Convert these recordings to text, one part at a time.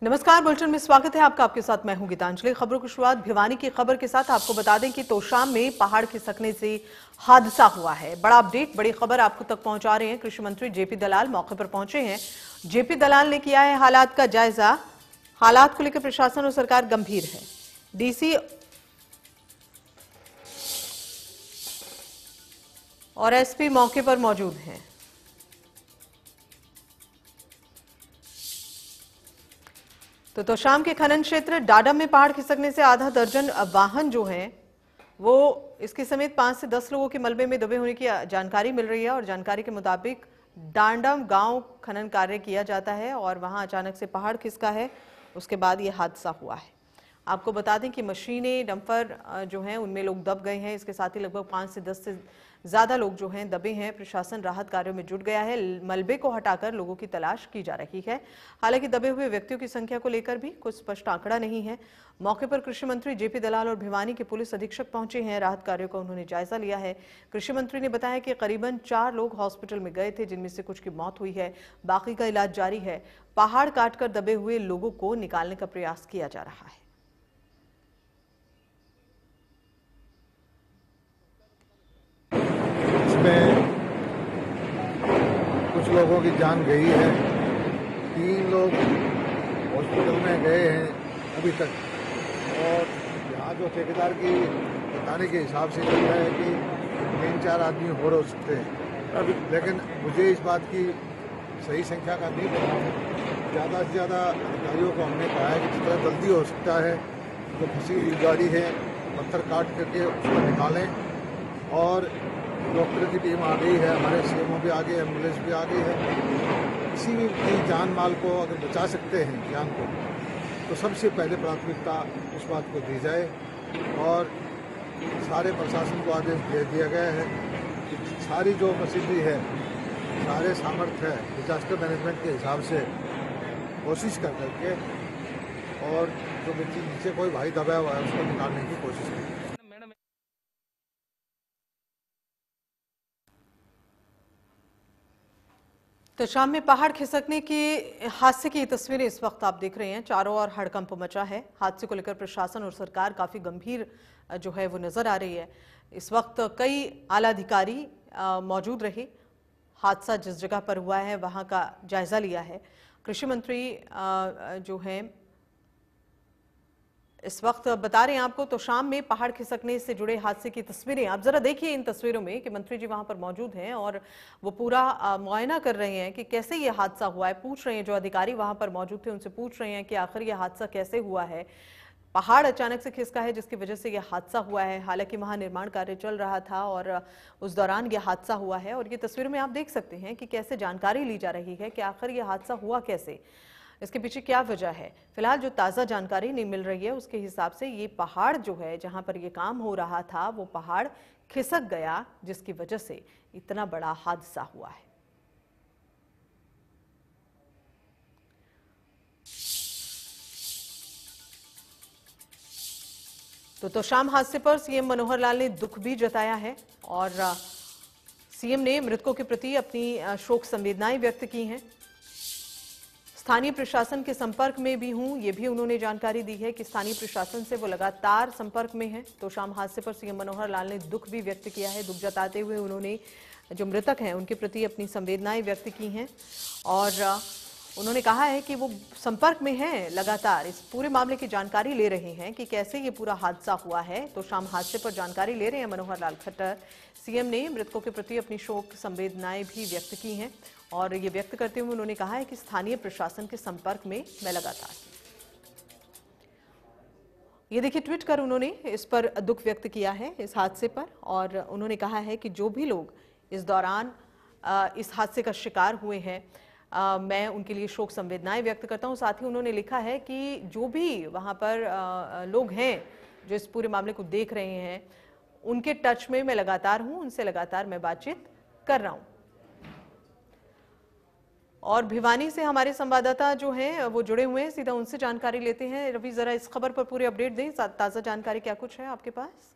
नमस्कार, बुलेटिन में स्वागत है आपका। आपके साथ मैं हूं गीतांजलि। खबरों की शुरुआत भिवानी की खबर के साथ। आपको बता दें कि तोशाम में पहाड़ खिसकने से हादसा हुआ है। बड़ा अपडेट, बड़ी खबर आपको तक पहुंचा रहे हैं कृषि मंत्री जेपी दलाल मौके पर पहुंचे हैं। जेपी दलाल ने किया है हालात का जायजा। हालात को लेकर प्रशासन और सरकार गंभीर है। डीसी और एसपी मौके पर मौजूद हैं। तो तोशाम के खनन क्षेत्र डाडम में पहाड़ खिसकने से आधा दर्जन वाहन जो हैं वो इसके समेत 5 से 10 लोगों के मलबे में दबे होने की जानकारी मिल रही है। और जानकारी के मुताबिक डाडम गांव खनन कार्य किया जाता है और वहां अचानक से पहाड़ खिसका है। उसके बाद ये हादसा हुआ है। आपको बता दें कि मशीनें, डंपर जो हैं उनमें लोग दब गए हैं। इसके साथ ही लगभग 5 से 10 से ज्यादा लोग जो हैं दबे हैं। प्रशासन राहत कार्यों में जुट गया है। मलबे को हटाकर लोगों की तलाश की जा रही है। हालांकि दबे हुए व्यक्तियों की संख्या को लेकर भी कुछ स्पष्ट आंकड़ा नहीं है। मौके पर कृषि मंत्री जेपी दलाल और भिवानी के पुलिस अधीक्षक पहुंचे हैं। राहत कार्यों का उन्होंने जायजा लिया है। कृषि मंत्री ने बताया कि करीबन 4 लोग हॉस्पिटल में गए थे, जिनमें से कुछ की मौत हुई है, बाकी का इलाज जारी है। पहाड़ काटकर दबे हुए लोगों को निकालने का प्रयास किया जा रहा है। कुछ लोगों की जान गई है, 3 लोग हॉस्पिटल में गए हैं अभी तक। और यहाँ जो ठेकेदार की बताने के हिसाब से चल रहा है कि 3-4 आदमी और हो सकते हैं अभी, लेकिन मुझे इस बात की सही संख्या का नहीं पता है। ज़्यादा से ज़्यादा अधिकारियों को हमने कहा है कि जितना जल्दी हो सकता है तो फंसी हुई गाड़ी है पत्थर काट करके उसको निकालें। और डॉक्टर की टीम आ गई है, हमारे सीएमओ भी आ गए, एम्बुलेंस भी आ गई है। किसी भी जान माल को अगर बचा सकते हैं जान को, तो सबसे पहले प्राथमिकता उस बात को दी जाए। और सारे प्रशासन को आदेश दे दिया गया है कि सारी जो मशीनरी है, सारे सामर्थ्य है, डिजास्टर मैनेजमेंट के हिसाब से कोशिश कर करके और जो नीचे कोई भाई दबाया हुआ है उसको निकालने की कोशिश करें। तो शाम में पहाड़ खिसकने के हादसे की तस्वीरें इस वक्त आप देख रहे हैं। चारों ओर हड़कंप मचा है। हादसे को लेकर प्रशासन और सरकार काफी गंभीर जो है वो नजर आ रही है। इस वक्त कई आला अधिकारी मौजूद रहे। हादसा जिस जगह पर हुआ है वहां का जायजा लिया है। कृषि मंत्री जो है इस वक्त बता रहे हैं आपको। तो शाम में पहाड़ खिसकने से जुड़े हादसे की तस्वीरें आप जरा देखिए इन तस्वीरों में कि मंत्री जी वहां पर मौजूद हैं और वो पूरा मुआयना कर रहे हैं कि कैसे ये हादसा हुआ है। पूछ रहे हैं, जो अधिकारी वहां पर मौजूद थे उनसे पूछ रहे हैं कि आखिर ये हादसा कैसे हुआ है। पहाड़ अचानक से खिसका है जिसकी वजह से यह हादसा हुआ है। हालांकि वहां निर्माण कार्य चल रहा था और उस दौरान यह हादसा हुआ है। और ये तस्वीरों में आप देख सकते हैं कि कैसे जानकारी ली जा रही है कि आखिर यह हादसा हुआ कैसे, इसके पीछे क्या वजह है। फिलहाल जो ताज़ा जानकारी नहीं मिल रही है उसके हिसाब से ये पहाड़ जो है जहां पर ये काम हो रहा था वो पहाड़ खिसक गया, जिसकी वजह से इतना बड़ा हादसा हुआ है। तो शाम हादसे पर सीएम मनोहर लाल ने दुख भी जताया है और सीएम ने मृतकों के प्रति अपनी शोक संवेदनाएं व्यक्त की हैं। स्थानीय प्रशासन के संपर्क में भी हूं, ये भी उन्होंने जानकारी दी है कि स्थानीय प्रशासन से वो लगातार संपर्क में है। तो शाम हादसे पर सीएम मनोहर लाल ने दुख भी व्यक्त किया है। दुख जताते हुए उन्होंने जो मृतक हैं उनके प्रति अपनी संवेदनाएं व्यक्त की हैं और उन्होंने कहा है कि वो संपर्क में हैं, लगातार इस पूरे मामले की जानकारी ले रहे हैं कि कैसे ये पूरा हादसा हुआ है। तो शाम हादसे पर जानकारी ले रहे हैं मनोहर लाल खट्टर। सीएम ने मृतकों के प्रति अपनी शोक संवेदनाएं भी व्यक्त की हैं और ये व्यक्त करते हुए उन्होंने कहा है कि स्थानीय प्रशासन के संपर्क में मैं लगातार। ये देखिए, ट्वीट कर उन्होंने इस पर दुख व्यक्त किया है इस हादसे पर और उन्होंने कहा है कि जो भी लोग इस दौरान इस हादसे का शिकार हुए हैं मैं उनके लिए शोक संवेदनाएं व्यक्त करता हूं। साथ ही उन्होंने लिखा है कि जो भी वहां पर लोग हैं जो इस पूरे मामले को देख रहे हैं उनके टच में मैं लगातार हूं, उनसे लगातार मैं बातचीत कर रहा हूं। और भिवानी से हमारे संवाददाता जो हैं वो जुड़े हुए हैं, सीधा उनसे जानकारी लेते हैं। रवि, जरा इस खबर पर पूरी अपडेट दें, ताजा जानकारी क्या कुछ है आपके पास?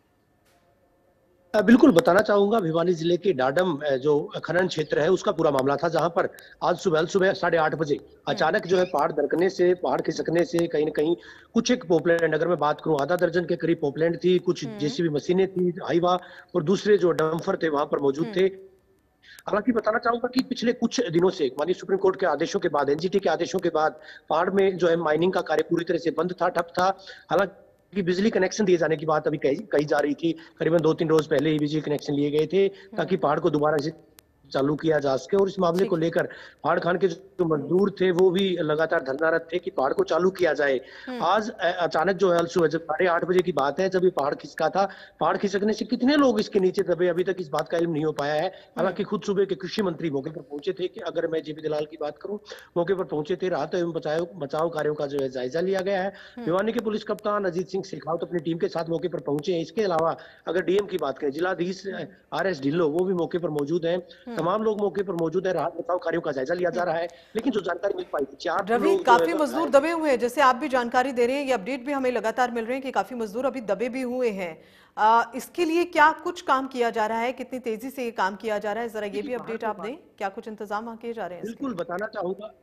बिल्कुल बताना चाहूंगा। भिवानी जिले के डाडम जो खनन क्षेत्र है उसका पूरा मामला था, जहां पर आज सुबह सुबह 8:30 बजे अचानक जो है पहाड़ दरकने से, पहाड़ खिसकने से कहीं ना कहीं कुछ एक पोपलैंड, अगर मैं बात करूं आधा दर्जन के करीब पोपलैंड थी, कुछ जेसीबी मशीनें थी, हाईवा और दूसरे जो डंफर थे वहां पर मौजूद थे। हालांकि बताना चाहूंगा कि पिछले कुछ दिनों से माननीय सुप्रीम कोर्ट के आदेशों के बाद, एनजीटी के आदेशों के बाद पहाड़ में जो है माइनिंग का कार्य पूरी तरह से बंद था, ठप था। हालांकि बिजली कनेक्शन दिए जाने की बात अभी कही जा रही थी, करीबन 2-3 रोज पहले ही बिजली कनेक्शन लिए गए थे ताकि पहाड़ को दोबारा से चालू किया जा सके। और इस मामले को ठीक है। लेकर पहाड़ खान के जो मजदूर थे वो भी लगातार धरनारत थे कि पहाड़ को चालू किया जाए। आज अचानक जो है सुबह जब 8:30 बजे की बात है, जब ये पहाड़ खिसका था, पहाड़ खिसकने से कितने लोग इसके नीचे दबे अभी तक इस बात का इल्म नहीं हो पाया है। हालांकि खुद सुबह के कृषि मंत्री मौके पर पहुंचे थे, कि अगर मैं जेपी दलाल की बात करूं, मौके पर पहुंचे थे, राहत एवं बचाव कार्यों का जो है जायजा लिया गया है। भिवानी के पुलिस कप्तान अजीत सिंह शेखावत अपनी टीम के साथ मौके पर पहुंचे हैं। इसके अलावा अगर डीएम की बात करें, जिलाधीश आरएस ढिल्लो, वो भी मौके पर मौजूद हैं। तमाम लोग मौके पर मौजूद है, राहत बचाव कार्यों का जायजा लिया जा रहा है। लेकिन जो जानकारी मिल पाई थी, 4 रवि, लोग जो काफी है मजदूर दबे हुए हैं, जैसे आप भी जानकारी दे रहे हैं, ये अपडेट भी हमें लगातार मिल रहे हैं कि काफी मजदूर अभी दबे भी हुए हैं। इसके लिए क्या कुछ काम किया जा रहा है, कितनी तेजी से ये काम किया जा रहा है, जरा ये भी अपडेट आप दें। क्या कुछ इंतजाम वहां किए जा रहे हैं इसके बिल्कुल लिए? बताना चाहूंगा।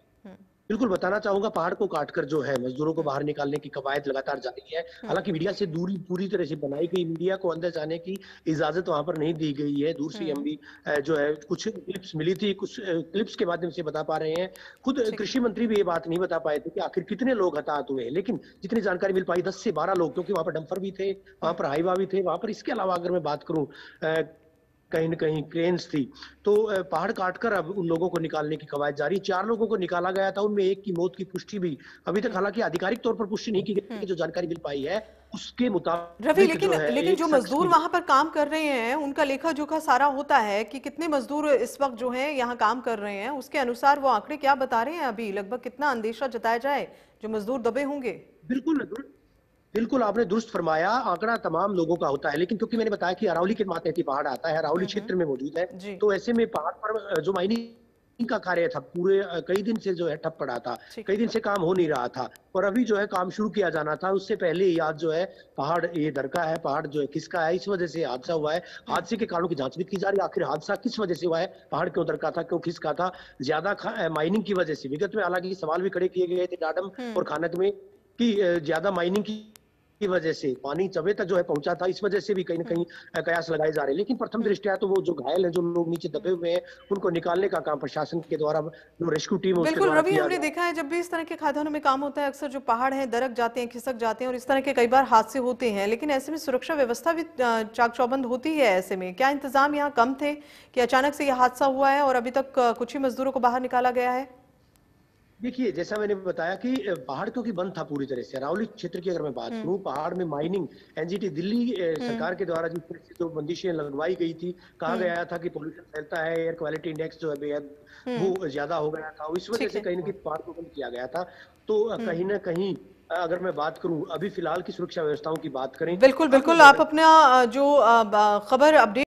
बिल्कुल बताना चाहूंगा, पहाड़ को काटकर जो है मजदूरों को बाहर निकालने की कवायद लगातार जारी है। हालांकि मीडिया से दूरी पूरी तरह से बनाई गई, मीडिया को अंदर जाने की इजाजत वहां पर नहीं दी गई है। दूर से हम भी जो है कुछ क्लिप्स मिली थी, कुछ क्लिप्स के माध्यम से बता पा रहे हैं। खुद ठीक है। कृषि मंत्री भी ये बात नहीं बता पाए थे कि आखिर कितने लोग हताहत हुए हैं। लेकिन जितनी जानकारी मिल पाई, 10 से 12 लोग, क्योंकि वहां पर डंपर भी थे, वहां पर हाईवा भी थे वहां पर। इसके अलावा अगर मैं बात करूं, कहीं न कहीं क्रेन्स थी। तो पहाड़ काटकर अब उन लोगों को निकालने की कवायद जारी। 4 लोगों को निकाला गया था, उनमें एक की मौत की पुष्टि भी अभी तक हालांकि आधिकारिक तौर पर पुष्टि नहीं की गई, जो जानकारी मिल पाई है उसके रवि, मुताबिक लेकिन जो है लेकिन एक जो शख्स मजदूर की। वहां पर काम कर रहे हैं उनका लेखा जोखा सारा होता है कि कितने मजदूर इस वक्त जो हैं यहाँ काम कर रहे हैं, उसके अनुसार वो आंकड़े क्या बता रहे हैं, अभी लगभग कितना अंदेशा जताया जाए जो मजदूर दबे होंगे? बिल्कुल बिल्कुल आपने दुरुस्त फरमाया, आंकड़ा तमाम लोगों का होता है, लेकिन क्योंकि मैंने बताया कि अरावली के मातहती पहाड़ आता है, अरावली क्षेत्र में मौजूद है, जी। तो ऐसे में पहाड़ पर जो माइनिंग का कार्य था पूरे कई दिन से जो है ठप पड़ा था, ठीक कई है। दिन से काम हो नहीं रहा था। और अभी जो है काम शुरू किया जाना था, उससे पहले ही आज जो है पहाड़ ये दरका है, पहाड़ जो है खिसका है, इस वजह से हादसा हुआ है। हादसे के कारणों की जांच भी की जा रही है, आखिर हादसा किस वजह से हुआ है, पहाड़ क्यों दरका था, क्यों खिसका था, ज्यादा माइनिंग की वजह से। विगत में हालांकि सवाल भी खड़े किए गए थे डाडम और खानक में कि ज्यादा माइनिंग की वजह से पानी चबे तक जो है पहुंचा था, इस वजह से भी कहीं ना कहीं कयास लगाए जा रहे हैं। लेकिन प्रथम दृष्टया तो वो जो घायल है, जो लोग नीचे दबे हुए हैं, उनको निकालने का काम प्रशासन के द्वारा, जो रेस्क्यू टीम है उसके बिल्कुल द्वारा रवि, किया हमने जा रहा देखा है जब भी इस तरह के खदानों में काम होता है, अक्सर जो पहाड़ हैं दरक जाते हैं, खिसक जाते हैं और इस तरह के कई बार हादसे होते हैं। लेकिन ऐसे में सुरक्षा व्यवस्था भी चाक चौबंद होती है। ऐसे में क्या इंतजाम यहाँ कम थे कि अचानक से यह हादसा हुआ है और अभी तक कुछ ही मजदूरों को बाहर निकाला गया है? देखिए, जैसा मैंने बताया कि पहाड़ क्योंकि बंद था पूरी तरह से, अरावली क्षेत्र की अगर मैं बात करूं, पहाड़ में माइनिंग एनजीटी दिल्ली सरकार के द्वारा जिस तरह से जो बंदिशें लगवाई गई थी, कहा गया था कि पोल्यूशन फैलता है, एयर क्वालिटी इंडेक्स जो है बेहद वो ज्यादा हो गया था, इस वजह ठीक से है। कहीं ना कहीं पहाड़ को बंद किया गया था। तो कहीं ना कहीं अगर मैं बात करूं अभी फिलहाल की सुरक्षा व्यवस्थाओं की बात करें, बिल्कुल अब बिल्कुल, आप अपना जो खबर अपडेट